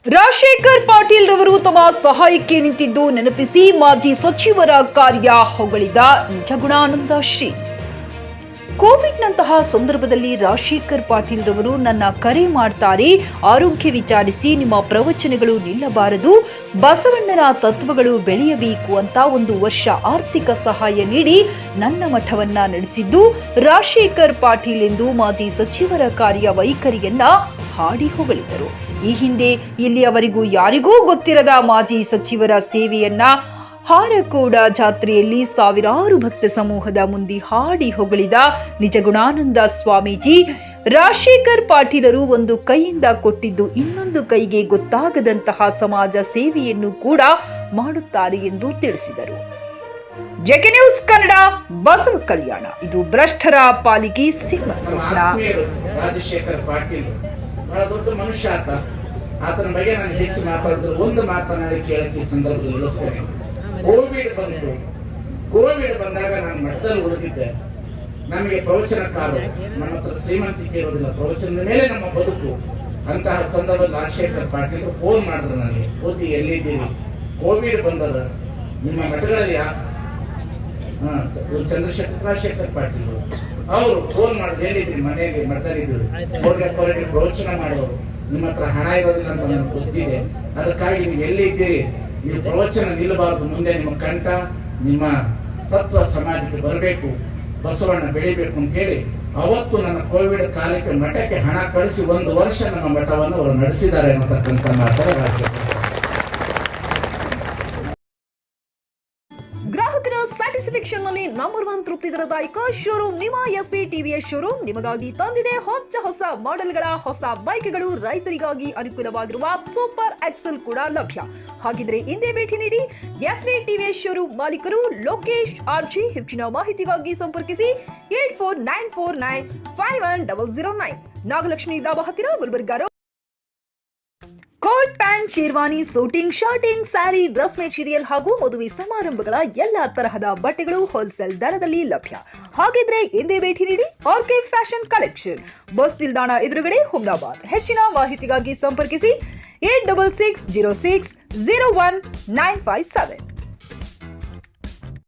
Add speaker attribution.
Speaker 1: ರಾಜಶೇಖರ್ ಪಾಟೀಲ್ ರವರು ತಮ್ಮ ಸಹಾಯಕ್ಕೆ ನಿಂತಿದ್ದು ನೆನಪಿಸಿ ಮಾಜಿ ಸಚಿವರ ಕಾರ್ಯ ಹೊಗಳಿದ ನಿಜಗುಣಾನಂದ ಶ್ರೀ. ಕೋವಿಡ್ನಂತಹ ಸಂದರ್ಭದಲ್ಲಿ ರಾಜಶೇಖರ್ ಪಾಟೀಲ್ ರವರು ನನ್ನ ಕರೆ ಮಾಡ್ತಾರೆ, ಆರೋಗ್ಯ ವಿಚಾರಿಸಿ, ನಿಮ್ಮ ಪ್ರವಚನಗಳು ನಿಲ್ಲಬಾರದು, ಬಸವಣ್ಣನ ತತ್ವಗಳು ಬೆಳೆಯಬೇಕು ಅಂತ 1 ವರ್ಷ ಆರ್ಥಿಕ ಸಹಾಯ ನೀಡಿ ನನ್ನ ಮಠವನ್ನ ನಡೆಸಿದ್ದು ರಾಜಶೇಖರ್ ಪಾಟೀಲ್ ಎಂದು ಮಾಜಿ ಸಚಿವರ ಕಾರ್ಯ ವೈಖರಿಯನ್ನ ಹಾಡಿ ಹೊಗಳಿದರು. ಈ ಹಿಂದೆ ಇಲ್ಲಿಯವರೆಗೂ ಯಾರಿಗೂ ಗೊತ್ತಿರದ ಮಾಜಿ ಸಚಿವರ ಸೇವೆಯನ್ನ ಹಾರಕೋಡ ಜಾತ್ರೆಯಲ್ಲಿ ಸಾವಿರಾರು ಭಕ್ತ ಸಮೂಹದ ಮುಂದೆ ಹಾಡಿ ಹೊಗಳಿದ ನಿಜಗುಣಾನಂದ ಸ್ವಾಮೀಜಿ, ರಾಜಶೇಖರ್ ಪಾಟೀಲರು ಒಂದು ಕೈಯಿಂದ ಕೊಟ್ಟಿದ್ದು ಇನ್ನೊಂದು ಕೈಗೆ ಗೊತ್ತಾಗದಂತಹ ಸಮಾಜ ಸೇವೆಯನ್ನು ಕೂಡ ಮಾಡುತ್ತಾರೆ ಎಂದು ತಿಳಿಸಿದರು. ಜೆಕೆ ನ್ಯೂಸ್ ಕನ್ನಡ, ಬಸವ ಕಲ್ಯಾಣ. ಇದು ಭ್ರಷ್ಟರ ಪಾಲಿಗೆ ಸಿಂಹ ಸ್ವಪ್ನ.
Speaker 2: ರಾಜಶೇಖರ್ ಪಾಟೀಲ್ ಬಹಳ ದೊಡ್ಡ ಮನುಷ್ಯ ಆತನ ಬಗ್ಗೆ ನಾನು ಹೆಚ್ಚು ಮಾತಾಡಿದ್ರೆ ಒಂದು ಮಾತನಾಡಿ ಕೇಳಕ್ಕೆ ಈ ಸಂದರ್ಭದಲ್ಲಿ ಇಳಿಸ್ತೇನೆ. ಕೋವಿಡ್ ಬಂದಾಗ ನಾನು ಮಠದಲ್ಲಿ ಉಳಿದಿದ್ದೆ. ನಮಗೆ ಪ್ರವಚನಕಾರರು, ನಮ್ಮ ಹತ್ರ ಶ್ರೀಮಂತಿಕೆ ಇರೋದಿಲ್ಲ, ಪ್ರವಚನದ ಮೇಲೆ ನಮ್ಮ ಬದುಕು. ಅಂತಹ ಸಂದರ್ಭದಲ್ಲಿ ರಾಜಶೇಖರ್ ಪಾಟೀಲ್ ಫೋನ್ ಮಾಡಿದ್ರು ನನಗೆ, ಓದಿ ಎಲ್ಲಿದ್ದೀರಿ, ಕೋವಿಡ್ ಬಂದದ, ನಿಮ್ಮ ಮಠಗಳಲ್ಲಿ ರಾಜಶೇಖರ್ ಪಾಟೀಲ್ ಅವರು ಫೋನ್ ಮಾಡಿದ್ರು, ಎಲ್ಲಿದ್ರಿ, ಮನೆಯಲ್ಲಿ ಮಠದಲ್ಲಿದ್ರು, ಹೊರಗೆ ಪ್ರವಚನ ಮಾಡೋರು, ನಿಮ್ಮ ಹತ್ರ ಹಣ ಇರೋದಿಲ್ಲ ಅಂತ ನನಗೆ ಗೊತ್ತಿದೆ, ಅದಕ್ಕಾಗಿ ನೀವು ಎಲ್ಲಿ ಇದ್ದೀರಿ, ನೀವು ಪ್ರವಚನ ನಿಲ್ಲಬಾರದು, ಮುಂದೆ ನಿಮ್ಮ ಕಂಠ, ನಿಮ್ಮ ತತ್ವ ಸಮಾಜಕ್ಕೆ ಬರಬೇಕು, ಬಸವಣ್ಣ ಬೆಳಿಬೇಕು ಅಂತ ಹೇಳಿ ಅವತ್ತು ನನ್ನ ಕೋವಿಡ್ ಕಾಲಕ್ಕೆ ಮಠಕ್ಕೆ ಹಣ ಕಳಿಸಿ 1 ವರ್ಷ ನಮ್ಮ ಮಠವನ್ನು ಅವರು ನಡೆಸಿದ್ದಾರೆ ಅನ್ನತಕ್ಕಂಥ ಮಾತಾಡ.
Speaker 1: ಗ್ರಾಹಕರ ಸ್ಯಾಟಿಸ್ಫ್ಯಾಕ್ಷನ್ ನಲ್ಲಿ ನಂಬರ್ 1 ತೃಪ್ತಿ ದರದಾಯಕ ಶೋರೂಮ್ ನಿಮ್ಮ ಎಸ್ಪಿ ಟಿವಿಎಸ್ ಶೋರೂಮ್ ನಿಮಗಾಗಿ ತಂದಿದೆ ಹೊಸ ಮಾಡೆಲ್ಗಳ ಹೊಸ ಬೈಕ್ಗಳು. ರೈತರಿಗಾಗಿ ಅನುಕೂಲವಾಗಿರುವ ಸೂಪರ್ ಎಕ್ಸೆಲ್ ಕೂಡ ಲಭ್ಯ. ಹಾಗಿದ್ರೆ ಹಿಂದೆ ಭೇಟಿ ನೀಡಿ ಎಸ್ಪಿ ಟಿವಿಎಸ್ ಶೋರೂಮ್ ಮಾಲೀಕರು ಲೋಕೇಶ್ ಆರ್ಜಿ. ಹೆಚ್ಚಿನ ಮಾಹಿತಿಗಾಗಿ ಸಂಪರ್ಕಿಸಿ 8494951009, ನಾಗಲಕ್ಷ್ಮಿ ದಾಬಾ ಹತ್ತಿರ, Gulbarga. Coat pant, sherwani, suiting, shirting, sari, dress material ಹಾಗೂ ಮದುವೆ ಸಮಾರಂಭಗಳ ಎಲ್ಲಾ ತರಹದ ಬಟ್ಟೆಗಳು ಹೋಲ್ಸೇಲ್ ದರದಲ್ಲಿ ಲಭ್ಯ. ಹಾಗಿದ್ರೆ ಹಿಂದೆ ಭೇಟಿ ನೀಡಿ ಆರ್ಕೆ ಫ್ಯಾಷನ್ ಕಲೆಕ್ಷನ್, ಬಸ್ ನಿಲ್ದಾಣ ಎದುರುಗಡೆ, ಹುಮ್ನಾಬಾದ್. ಹೆಚ್ಚಿನ ಮಾಹಿತಿಗಾಗಿ ಸಂಪರ್ಕಿಸಿ 8660601957.